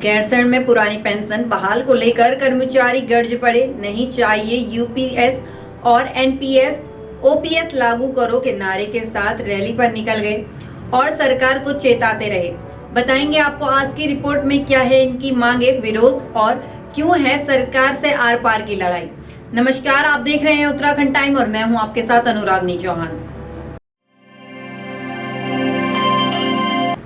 गैरसैंण में पुरानी पेंशन बहाल को लेकर कर्मचारी गर्ज पड़े। नहीं चाहिए यूपीएस और एनपीएस ओपीएस लागू करो के नारे के साथ रैली पर निकल गए और सरकार को चेताते रहे। बताएंगे आपको आज की रिपोर्ट में क्या है इनकी मांगे, विरोध और क्यों है सरकार से आर पार की लड़ाई। नमस्कार, आप देख रहे हैं उत्तराखंड टाइम और मैं हूं आपके साथ अनुरागनी चौहान।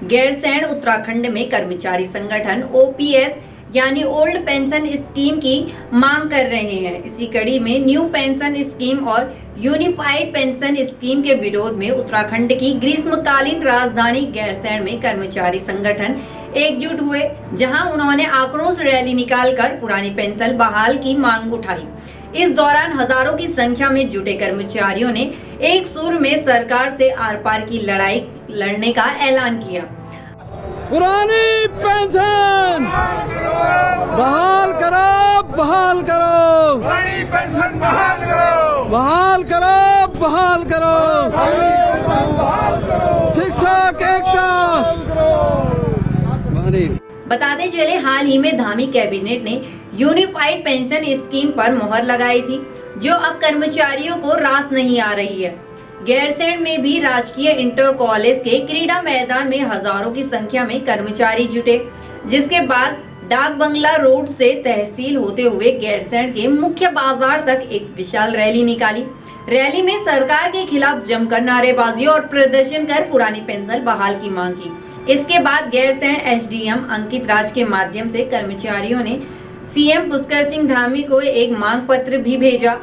गैरसैंण उत्तराखंड में कर्मचारी संगठन ओपीएस यानी ओल्ड पेंशन स्कीम की मांग कर रहे हैं। इसी कड़ी में न्यू पेंशन स्कीम और यूनिफाइड पेंशन स्कीम के विरोध में उत्तराखंड की ग्रीष्मकालीन राजधानी गैरसैंण में कर्मचारी संगठन एकजुट हुए, जहां उन्होंने आक्रोश रैली निकालकर पुरानी पेंशन बहाल की मांग उठाई। इस दौरान हजारों की संख्या में जुटे कर्मचारियों ने एक सुर में सरकार से आर पार की लड़ाई लड़ने का ऐलान किया। पुरानी पेंशन बहाल करो, बहाल करो, पुरानी पेंशन बहाल करो, बहाल करो, बहाल करो, शिक्षक एकता। बताते चले, हाल ही में धामी कैबिनेट ने यूनिफाइड पेंशन स्कीम पर मोहर लगाई थी, जो अब कर्मचारियों को रास नहीं आ रही है। गैरसैंण में भी राजकीय इंटर कॉलेज के क्रीड़ा मैदान में हजारों की संख्या में कर्मचारी जुटे, जिसके बाद डाक बंगला रोड से तहसील होते हुए गैरसैंण के मुख्य बाजार तक एक विशाल रैली निकाली। रैली में सरकार के खिलाफ जमकर नारेबाजी और प्रदर्शन कर पुरानी पेंशन बहाल की मांग की। इसके बाद गैरसैंण एसडीएम अंकित राज के माध्यम से कर्मचारियों ने सीएम पुष्कर सिंह धामी को एक मांग पत्र भी भेजा।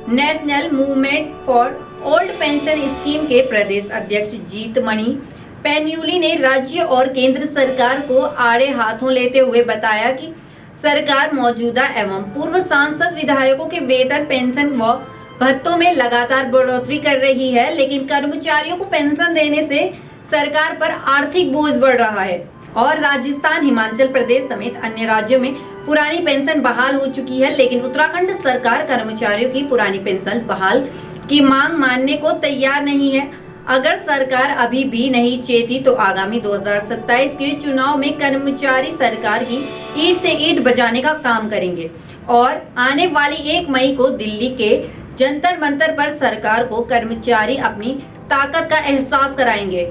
National movement for old pension scheme के प्रदेश अध्यक्ष जीतमणि पैन्यूली ने राज्य और केंद्र सरकार को आड़े हाथों लेते हुए बताया कि सरकार मौजूदा एवं पूर्व सांसद विधायकों के वेतन, पेंशन व भत्तों में लगातार बढ़ोतरी कर रही है, लेकिन कर्मचारियों को पेंशन देने से सरकार पर आर्थिक बोझ बढ़ रहा है और राजस्थान, हिमाचल प्रदेश समेत अन्य राज्यों में पुरानी पेंशन बहाल हो चुकी है, लेकिन उत्तराखंड सरकार कर्मचारियों की पुरानी पेंशन बहाल की मांग मानने को तैयार नहीं है। अगर सरकार अभी भी नहीं चेती तो आगामी 2027 के चुनाव में कर्मचारी सरकार की ईंट से ईंट बजाने का काम करेंगे और आने वाली 1 मई को दिल्ली के जंतर मंतर पर सरकार को कर्मचारी अपनी ताकत का एहसास कराएंगे।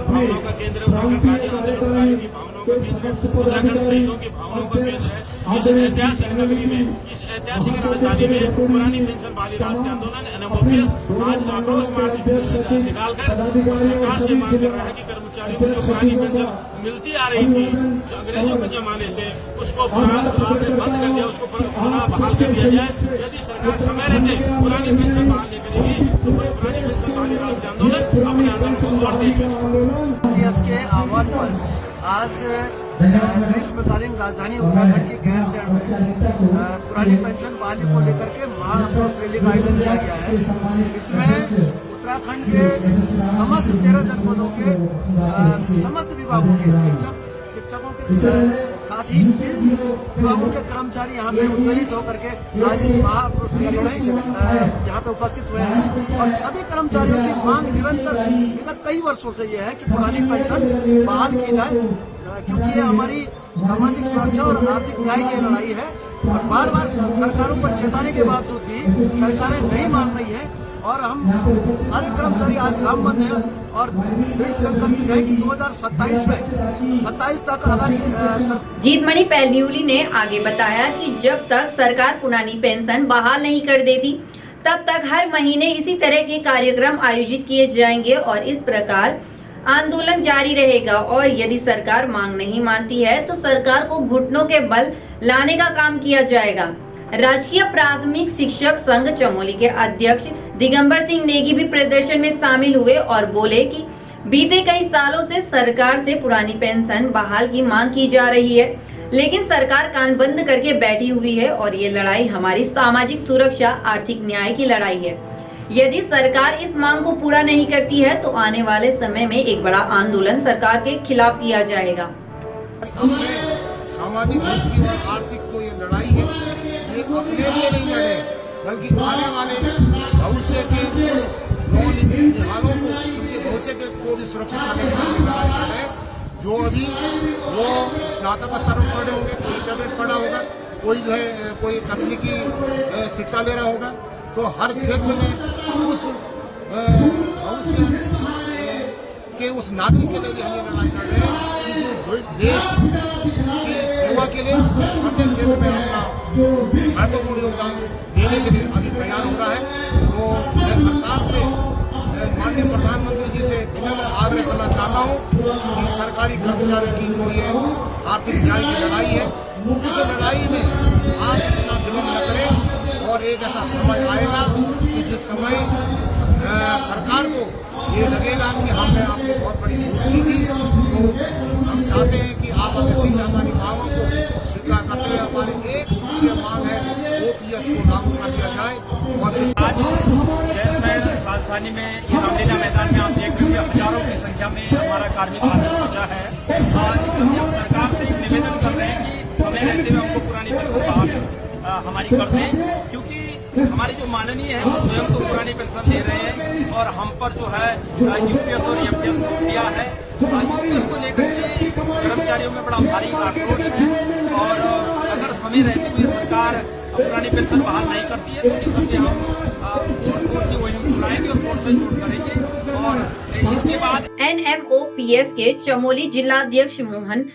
भावनाओं का केंद्र उत्तराखंड शहीदों की भावनाओं का केंद्र है। इस ऐतिहासिक नगरी में, इस ऐतिहासिक राजधानी में पुरानी पेंशन बहाली राष्ट्रीय आंदोलन एनएमओपीएस आज आक्रोश मार्च निकालकर सरकार से मांग कर रहा है कि कर्मचारियों को जो पुरानी पेंशन मिलती आ रही थी जो अंग्रेजों के जमाने से, उसको आपने बंद कर दिया, उसको पुनः बहाल कर दिया जाए। यदि सरकार समय रहते पुरानी पेंशन बहाल नहीं करेगी तो पुरानी पेंशन बहाली राष्ट्रीय आंदोलन अपने आंदोलन को और तेज करेगा। के आह्वान पर आज ग्रीष्मकालीन राजधानी उत्तराखंड की गैरसैंण में पुरानी पेंशन बहाली को लेकर के महाआक्रोश रैली का आयोजन किया गया है। इसमें उत्तराखंड के समस्त 13 जनपदों के समस्त विभागों के शिक्षकों के साथ ही विभागों के कर्मचारी यहाँ पे उत्साहित होकर के आज इस महाआक्रोश रैली में यहाँ पे उपस्थित हुए हैं और सभी कर्मचारियों की मांग निरंतर विगत कई वर्षों से ये है कि पुरानी पेंशन बहाल की जाए, क्योंकि ये हमारी सामाजिक सुरक्षा और आर्थिक न्याय की लड़ाई है और बार बार सरकारों को चेताने के बावजूद भी सरकारें नहीं मान रही है और हम सारे कर्मचारी आज लामबंद हैं और दृढ़ संकल्पित है कि 2027 तक अगर जीतमणि पैन्यूली ने आगे बताया कि जब तक सरकार पुरानी पेंशन बहाल नहीं कर देती तब तक हर महीने इसी तरह के कार्यक्रम आयोजित किए जाएंगे और इस प्रकार आंदोलन जारी रहेगा और यदि सरकार मांग नहीं मानती है तो सरकार को घुटनों के बल लाने का काम किया जाएगा। राजकीय प्राथमिक शिक्षक संघ चमोली के अध्यक्ष दिगंबर सिंह नेगी भी प्रदर्शन में शामिल हुए और बोले कि बीते कई सालों से सरकार से पुरानी पेंशन बहाल की मांग की जा रही है, लेकिन सरकार कान बंद करके बैठी हुई है और ये लड़ाई हमारी सामाजिक सुरक्षा, आर्थिक न्याय की लड़ाई है। यदि सरकार इस मांग को पूरा नहीं करती है तो आने वाले समय में एक बड़ा आंदोलन सरकार के खिलाफ किया जाएगा। सामाजिक और आर्थिक जो ये लड़ाई है, ये अपने लिए नहीं लड़े बल्कि आने वाले भविष्य के नौजवानों को, उनके भविष्य को भी सुरक्षित करने के लिए लड़ाई कर रहे हैं। जो अभी वो स्नातक स्तर पर पढ़े होंगे, कोई इंटरमीडिएट पढ़ा होगा, कोई जो है कोई तकनीकी शिक्षा ले रहा होगा, तो हर क्षेत्र में उस भविष्य के उस नागरिक के लिए हम ये लड़ाई लड़ रहे हैं कि जो देश की सेवा के लिए प्रत्येक क्षेत्र में अपना महत्वपूर्ण योगदान देने के लिए अभी तैयार हो रहा है। तो मैं सरकार से, माननीय प्रधानमंत्री जी से मैं आग्रह करना चाहता हूँ कि सरकारी कर्मचारियों की जो ये आर्थिक न्याय की लड़ाई है, उस लड़ाई में आप इतना विलम्ब न करें और एक ऐसा समय आएगा कि जिस समय सरकार को ये लगेगा कि हमने आपको बहुत बड़ी भूल की थी। तो हम चाहते हैं कि आप हमारी मांगों को स्वीकार करते हैं। हमारी एक सूत्रीय मांग है, ओपीएस को लागू कर दिया जाए। और आज राजधानी में ये रामलीला मैदान में आप देख रहे हैं हजारों की संख्या में हमारा कार्मिक साथी पहुंचा है। इसलिए हम सरकार से एक निवेदन कर रहे हैं कि समय रहते हुए हमको पुरानी पेंशन बहाल हमारी कर दें, क्योंकि हमारे जो माननीय है वो स्वयं तो पुरानी पेंशन दे रहे हैं और हम पर जो है यूपीएस और एमपीएस को दिया है। यूपीएस को लेकर के कर्मचारियों में बड़ा भारी आक्रोश है और अगर समय रहते हुए सरकार पुरानी पेंशन बहाल नहीं करती है तो निसंदेह हम कोर्ट की वही सुनाएंगे और कोर्ट से छूट करेंगे। और इसके बाद NMOPS के चमोली जिलाध्यक्ष मोहन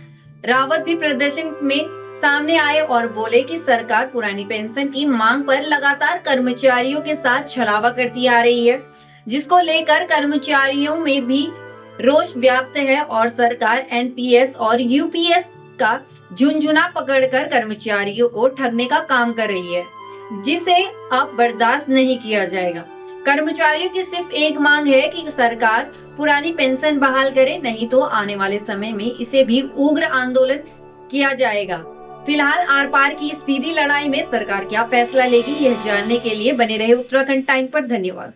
रावत भी प्रदर्शन में सामने आए और बोले कि सरकार पुरानी पेंशन की मांग पर लगातार कर्मचारियों के साथ छलावा करती आ रही है, जिसको लेकर कर्मचारियों में भी रोष व्याप्त है और सरकार NPS और UPS का झुनझुना पकड़कर कर्मचारियों को ठगने का काम कर रही है, जिसे अब बर्दाश्त नहीं किया जाएगा। कर्मचारियों की सिर्फ एक मांग है कि सरकार पुरानी पेंशन बहाल करे, नहीं तो आने वाले समय में इसे भी उग्र आंदोलन किया जाएगा। फिलहाल आर पार की इस सीधी लड़ाई में सरकार क्या फैसला लेगी, यह जानने के लिए बने रहे उत्तराखंड टाइम पर। धन्यवाद।